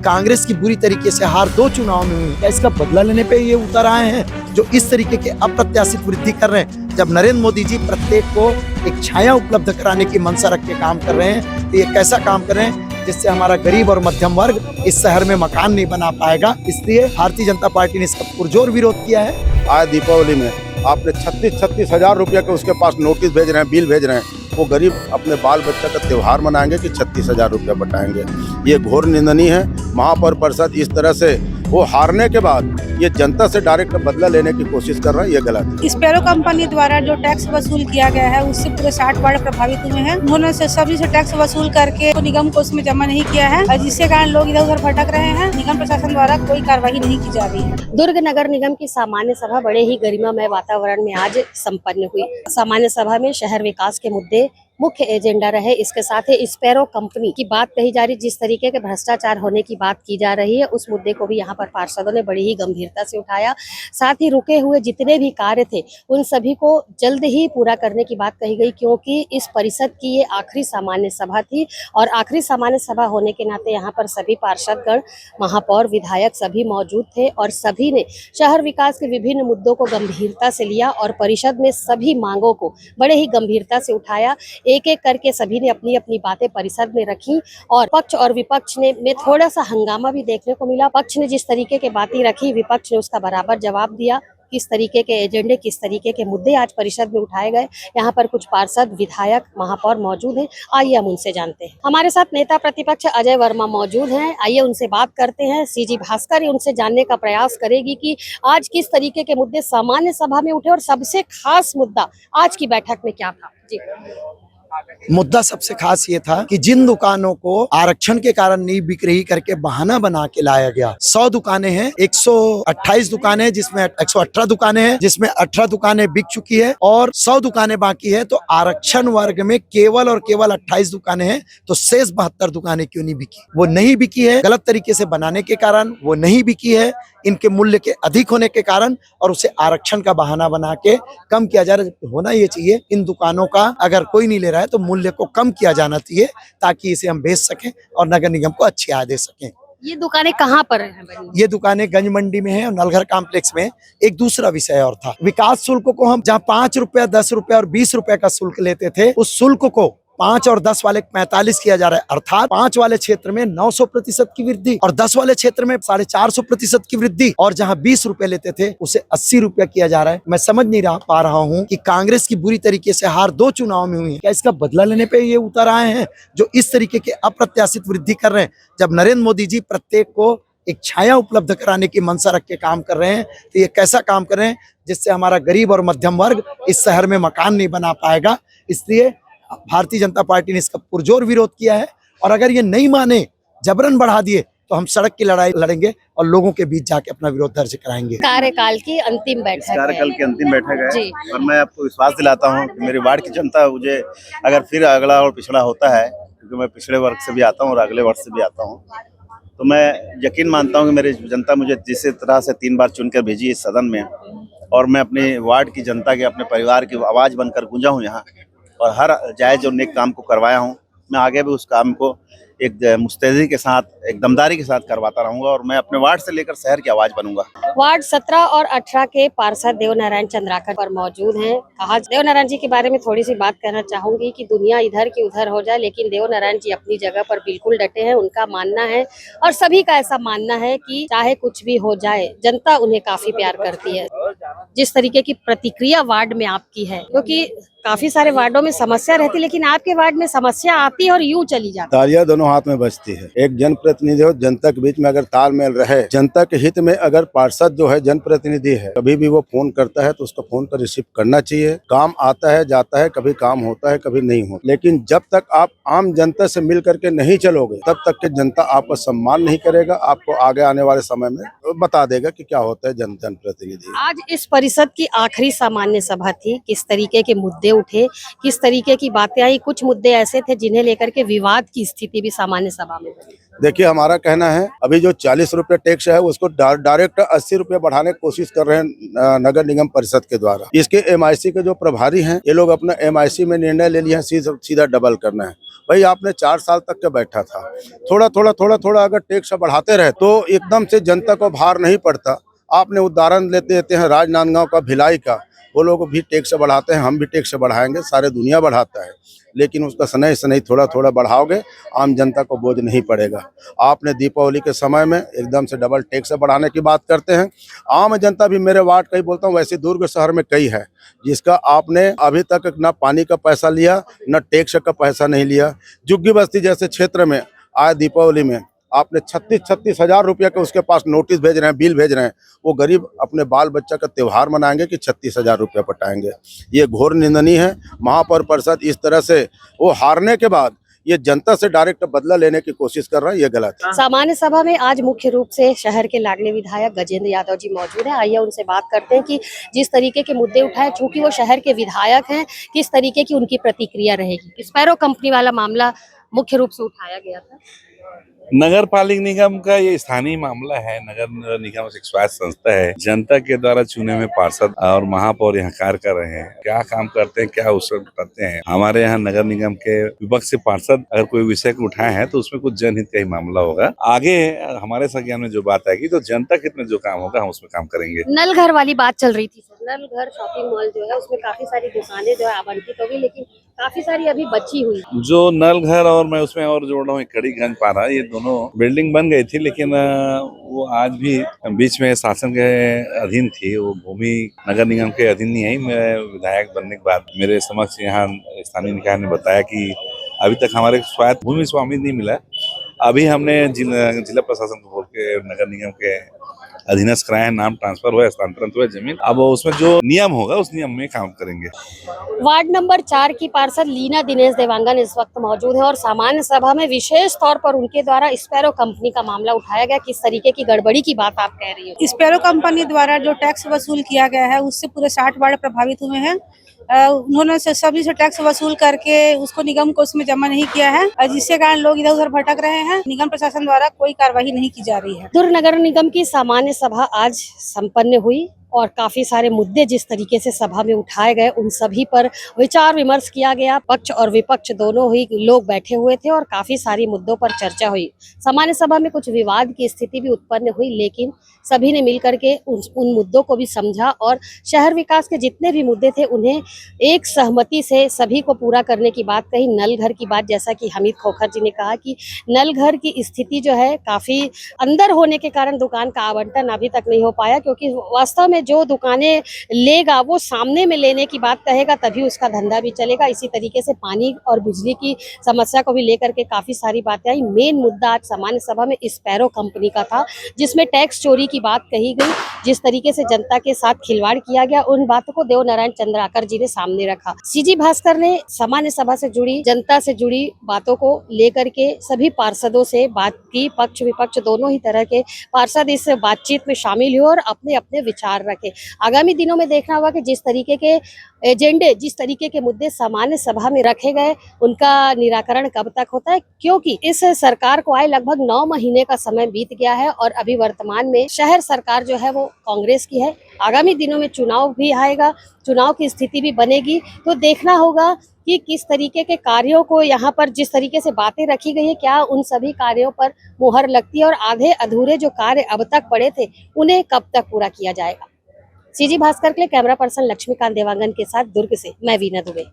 कांग्रेस की बुरी तरीके से हार 2 चुनाव में हुई, क्या इसका बदला लेने पे ये उतर आए हैं जो इस तरीके के अप्रत्याशित वृद्धि कर रहे हैं? जब नरेंद्र मोदी जी प्रत्येक को एक छाया उपलब्ध कराने की मंशा रख के काम कर रहे हैं, तो ये कैसा काम कर रहे हैं जिससे हमारा गरीब और मध्यम वर्ग इस शहर में मकान नहीं बना पाएगा। इसलिए भारतीय जनता पार्टी ने इसका पुरजोर विरोध किया है। आज दीपावली में आपने 36 हजार रुपया के उसके पास नोटिस भेज रहे हैं, बिल भेज रहे हैं। वो गरीब अपने बाल बच्चा का त्योहार मनाएंगे कि 36,000 रुपया बटाएंगे? ये घोर निंदनीय है। महापौर परिषद इस तरह से वो हारने के बाद ये जनता से डायरेक्ट बदला लेने की कोशिश कर रहे हैं, ये गलत है। स्पैरो कंपनी द्वारा जो टैक्स वसूल किया गया है उससे पूरे 60 वार्ड प्रभावित हुए हैं। उन्होंने सभी से टैक्स वसूल करके तो निगम को उसमें जमा नहीं किया है और जिसके कारण लोग इधर उधर भटक रहे हैं। निगम प्रशासन द्वारा कोई कार्रवाई नहीं की जा रही है। दुर्ग नगर निगम की सामान्य सभा बड़े ही गरिमामय वातावरण में आज संपन्न हुई। सामान्य सभा में शहर विकास के मुद्दे मुख्य एजेंडा रहे। इसके साथ ही स्पैरो कंपनी की बात कही जा रही, जिस तरीके के भ्रष्टाचार होने की बात की जा रही है, उस मुद्दे को भी यहाँ पर पार्षदों ने बड़ी ही गंभीरता से उठाया। साथ ही रुके हुए जितने भी कार्य थे उन सभी को जल्द ही पूरा करने की बात कही गई, क्योंकि इस परिषद की ये आखिरी सामान्य सभा थी और आखिरी सामान्य सभा होने के नाते यहाँ पर सभी पार्षदगण, महापौर, विधायक सभी मौजूद थे और सभी ने शहर विकास के विभिन्न मुद्दों को गंभीरता से लिया और परिषद में सभी मांगों को बड़े ही गंभीरता से उठाया। एक एक करके सभी ने अपनी अपनी बातें परिषद में रखी और पक्ष और विपक्ष में थोड़ा सा हंगामा भी देखने को मिला। पक्ष ने जिस तरीके की बातें रखी, विपक्ष ने उसका बराबर जवाब दिया। किस तरीके के एजेंडे, किस तरीके के मुद्दे आज परिषद में उठाए गए, यहाँ पर कुछ पार्षद, विधायक, महापौर मौजूद हैं। आइए हम उनसे जानते हैं। हमारे साथ नेता प्रतिपक्ष अजय वर्मा मौजूद हैं। आइए उनसे बात करते हैं। सीजी भास्कर उनसे जानने का प्रयास करेगी कि आज किस तरीके के मुद्दे सामान्य सभा में उठे और सबसे खास मुद्दा आज की बैठक में क्या था। जी, मुद्दा सबसे खास ये था कि जिन दुकानों को आरक्षण के कारण नहीं बिक रही करके बहाना बना के लाया गया। 100 दुकानें हैं, 128 दुकानें जिसमें 118 दुकानें हैं, जिसमें 18 दुकानें बिक चुकी है और 100 दुकानें बाकी है। तो आरक्षण वर्ग में केवल और केवल 28 दुकानें हैं, तो शेष 72 दुकानें क्यों नहीं बिकी? वो नहीं बिकी है गलत तरीके से बनाने के कारण, वो नहीं बिकी है इनके मूल्य के अधिक होने के कारण, और उसे आरक्षण का बहाना बना के कम किया जा रहा है। होना ये चाहिए इन दुकानों का अगर कोई नहीं ले रहा है तो मूल्य को कम किया जाना चाहिए, ताकि इसे हम बेच सकें और नगर निगम को अच्छी आय दे सकें। ये दुकानें कहाँ पर हैं? ये दुकानें गंज मंडी में है और नलघर कॉम्प्लेक्स में। एक दूसरा विषय और था, विकास शुल्क को हम जहाँ 5 रुपया, 10 रुपया और 20 रुपया का शुल्क लेते थे, उस शुल्क को 5 और 10 वाले 45 किया जा रहा है। अर्थात 5 वाले क्षेत्र में 900% की वृद्धि और 10 वाले क्षेत्र में 450% की वृद्धि, और जहां 20 रुपए लेते थे उसे 80 रुपया किया जा रहा है। मैं समझ नहीं पा रहा हूं कि कांग्रेस की बुरी तरीके से हार 2 चुनाव में हुई है, क्या इसका बदला लेने पे ये उतर आए हैं जो इस तरीके के अप्रत्याशित वृद्धि कर रहे हैं? जब नरेंद्र मोदी जी प्रत्येक को एक छाया उपलब्ध कराने की मंशा रख के काम कर रहे हैं, तो ये कैसा काम कर रहे हैं जिससे हमारा गरीब और मध्यम वर्ग इस शहर में मकान नहीं बना पाएगा। इसलिए भारतीय जनता पार्टी ने इसका पुरजोर विरोध किया है और अगर ये नहीं माने, जबरन बढ़ा दिए, तो हम सड़क की लड़ाई लड़ेंगे और लोगों के बीच जाके अपना विरोध दर्ज कराएंगे। कार्यकाल की अंतिम बैठक है। कार्यकाल की अंतिम बैठक है और मैं आपको विश्वास दिलाता हूं कि मेरी वार्ड की जनता मुझे अगर फिर अगला और पिछड़ा होता है, क्योंकि मैं पिछड़े वर्ग से भी आता हूं और अगले वर्ग से भी आता हूं, तो मैं यकीन मानता हूं कि मेरी जनता मुझे जिस तरह से 3 बार चुनकर भेजी इस सदन में, और मैं अपने वार्ड की जनता के, अपने परिवार की आवाज़ बनकर गूंजा हूँ यहाँ और हर जायज़ और नेक काम को करवाया हूँ। मैं आगे भी उस काम को एक मुस्तैदी के साथ, एक दमदारी के साथ करवाता रहूंगा और मैं अपने वार्ड से लेकर शहर की आवाज बनूंगा। वार्ड 17 और 18 के पार्षद देवनारायण चंद्राकर पर मौजूद हैं। कहा देवनारायण जी के बारे में थोड़ी सी बात कहना चाहूंगी कि दुनिया इधर की उधर हो जाए, लेकिन देवनारायण जी अपनी जगह पर बिल्कुल डटे हैं। उनका मानना है और सभी का ऐसा मानना है कि चाहे कुछ भी हो जाए, जनता उन्हें काफी प्यार करती है। जिस तरीके की प्रतिक्रिया वार्ड में आपकी है, क्योंकि काफी सारे वार्डों में समस्या रहती, लेकिन आपके वार्ड में समस्या आती है और यूं चली जाती है। तालियां दोनों हाथ में बजती है। एक जनप्रतिनिधि हो, जनता के बीच में अगर तालमेल रहे, जनता के हित में अगर पार्षद जो है जनप्रतिनिधि है, कभी भी वो फोन करता है तो उसका फोन पर रिसीव करना चाहिए। काम आता है जाता है, कभी काम होता है कभी नहीं होता, लेकिन जब तक आप आम जनता से मिल करके नहीं चलोगे, तब तक के जनता आपका सम्मान नहीं करेगा। आपको आगे आने वाले समय में बता देगा कि क्या होता है जनप्रतिनिधि। आज इस परिषद की आखिरी सामान्य सभा थी। किस तरीके के मुद्दे उठे, किस तरीके की बातें आई? कुछ मुद्दे ऐसे थे जिन्हें लेकर के विवाद की स्थिति भी सामान्य सभा में बनी। देखिए, हमारा कहना है अभी जो 40 रुपये टैक्स है उसको डायरेक्ट 80 रुपये बढ़ाने की कोशिश कर रहे हैं नगर निगम परिषद के द्वारा। इसके MIC के जो प्रभारी हैं ये लोग अपना MIC में निर्णय ले लिया है सीधा डबल करना है। भाई आपने 4 साल तक का बैठा था, थोड़ा अगर टैक्स बढ़ाते रहे तो एकदम से जनता को भार नहीं पड़ता। आपने उदाहरण लेते हैं राजनांदगांव का, भिलाई का, वो लोग भी टैक्स बढ़ाते हैं, हम भी टैक्स बढ़ाएंगे, सारे दुनिया बढ़ाता है, लेकिन उसका सनई थोड़ा बढ़ाओगे आम जनता को बोझ नहीं पड़ेगा। आपने दीपावली के समय में एकदम से डबल टैक्स बढ़ाने की बात करते हैं। आम जनता भी, मेरे वार्ड का ही बोलता हूँ, वैसे दुर्ग शहर में कई है जिसका आपने अभी तक ना पानी का पैसा लिया न टैक्स का पैसा नहीं लिया। झुग्गी बस्ती जैसे क्षेत्र में आए दीपावली में आपने 36 हजार रुपये के उसके पास नोटिस भेज रहे हैं, बिल भेज रहे हैं। वो गरीब अपने बाल बच्चा का त्योहार मनाएंगे कि 36 हजार रुपये पटाएंगे? ये घोर निंदनीय है। महापौर परिषद इस तरह से वो हारने के बाद ये जनता से डायरेक्ट बदला लेने की कोशिश कर रहा है, ये गलत है। सामान्य सभा में आज मुख्य रूप से शहर के लाडले विधायक गजेंद्र यादव जी मौजूद हैं। आइए उनसे बात करते हैं कि जिस तरीके के मुद्दे उठाए, चूंकि वो शहर के विधायक हैं, किस तरीके की उनकी प्रतिक्रिया रहेगी। स्पैरो कंपनी वाला मामला मुख्य रूप से उठाया गया था। नगर पालिक निगम का ये स्थानीय मामला है। नगर निगम एक स्वायत्त संस्था है, जनता के द्वारा चुने हुए पार्षद और महापौर यहाँ कार्य कर रहे हैं। क्या काम करते हैं, क्या उसको करते हैं। हमारे यहाँ नगर निगम के विपक्ष से पार्षद अगर कोई विषय को उठाए हैं तो उसमें कुछ जनहित का ही मामला होगा। आगे हमारे संज्ञान में जो बात आएगी तो जनता कितने जो काम होगा हम उसमें काम करेंगे। नल घर वाली बात चल रही थी सर, नल घर शॉपिंग मॉल जो है उसमें काफी सारी दुकानें जो है आवंटित हो गई, लेकिन काफी सारी अभी बची हुई। जो नल घर और मैं उसमें और जोड़ रहा हूँ कड़ीगंज पारा, ये दोनों बिल्डिंग बन गई थी, लेकिन वो आज भी बीच में शासन के अधीन थी। वो भूमि नगर निगम के अधीन नहीं है। मैं विधायक बनने के बाद मेरे समक्ष यहाँ स्थानीय निकाय ने बताया कि अभी तक हमारे स्वायत्त भूमि स्वामी नहीं मिला। अभी हमने जिला प्रशासन को बोल के नगर निगम के अधीनस्थ कराए, नाम ट्रांसफर हुआ, हस्तांतरण हुआ जमीन। अब उसमें जो नियम होगा उस नियम में काम करेंगे। वार्ड नंबर 4 की पार्षद लीना दिनेश देवांगन इस वक्त मौजूद है और सामान्य सभा में विशेष तौर पर उनके द्वारा स्पैरो कंपनी का मामला उठाया गया। किस तरीके की गड़बड़ी की बात आप कह रही हो? स्पैरो कंपनी द्वारा जो टैक्स वसूल किया गया है उससे पूरे 60 वार्ड प्रभावित हुए हैं। उन्होंने सभी से टैक्स वसूल करके उसको निगम कोष में जमा नहीं किया है, जिसके कारण लोग इधर उधर भटक रहे हैं। निगम प्रशासन द्वारा कोई कार्रवाई नहीं की जा रही है। दुर्ग नगर निगम की सामान्य सभा आज संपन्न हुई और काफी सारे मुद्दे जिस तरीके से सभा में उठाए गए उन सभी पर विचार विमर्श किया गया। पक्ष और विपक्ष दोनों ही लोग बैठे हुए थे और काफी सारी मुद्दों पर चर्चा हुई। सामान्य सभा में कुछ विवाद की स्थिति भी उत्पन्न हुई, लेकिन सभी ने मिलकर के उन मुद्दों को भी समझा और शहर विकास के जितने भी मुद्दे थे उन्हें एक सहमति से सभी को पूरा करने की बात कही। नल घर की बात, जैसा कि हमीद खोखर जी ने कहा कि नल घर की स्थिति जो है काफी अंदर होने के कारण दुकान का आवंटन अभी तक नहीं हो पाया, क्योंकि वास्तव में जो दुकानें लेगा वो सामने में लेने की बात कहेगा तभी उसका धंधा भी चलेगा। इसी तरीके से पानी और बिजली की समस्या को भी लेकर के काफी सारी बातें आई। मेन मुद्दा आज सामान्य सभा में स्पैरो कंपनी का था, जिसमें टैक्स चोरी की बात कही गई। जिस तरीके से जनता के साथ खिलवाड़ किया गया उन बातों को देव नारायण चंद्राकर जी ने सामने रखा। सीजी भास्कर ने सामान्य सभा से जुड़ी, जनता से जुड़ी बातों को लेकर के सभी पार्षदों से बात की। पक्ष विपक्ष दोनों ही तरह के पार्षद इस बातचीत में शामिल हुए और अपने अपने विचार रखे। आगामी दिनों में देखना होगा कि जिस तरीके के एजेंडे, जिस तरीके के मुद्दे सामान्य सभा में रखे गए उनका निराकरण कब तक होता है, क्योंकि इस सरकार को आए लगभग 9 महीने का समय बीत गया है और अभी वर्तमान में शहर सरकार जो है वो कांग्रेस की है। आगामी दिनों में चुनाव भी आएगा, चुनाव की स्थिति भी बनेगी, तो देखना होगा कि किस तरीके के कार्यों को यहाँ पर जिस तरीके से बातें रखी गई है क्या उन सभी कार्यों पर मुहर लगती है और आधे अधूरे जो कार्य अब तक पड़े थे उन्हें कब तक पूरा किया जाएगा। सीजी भास्कर के लिए कैमरा पर्सन लक्ष्मीकांत देवांगन के साथ दुर्ग से मैं वीना दुबे।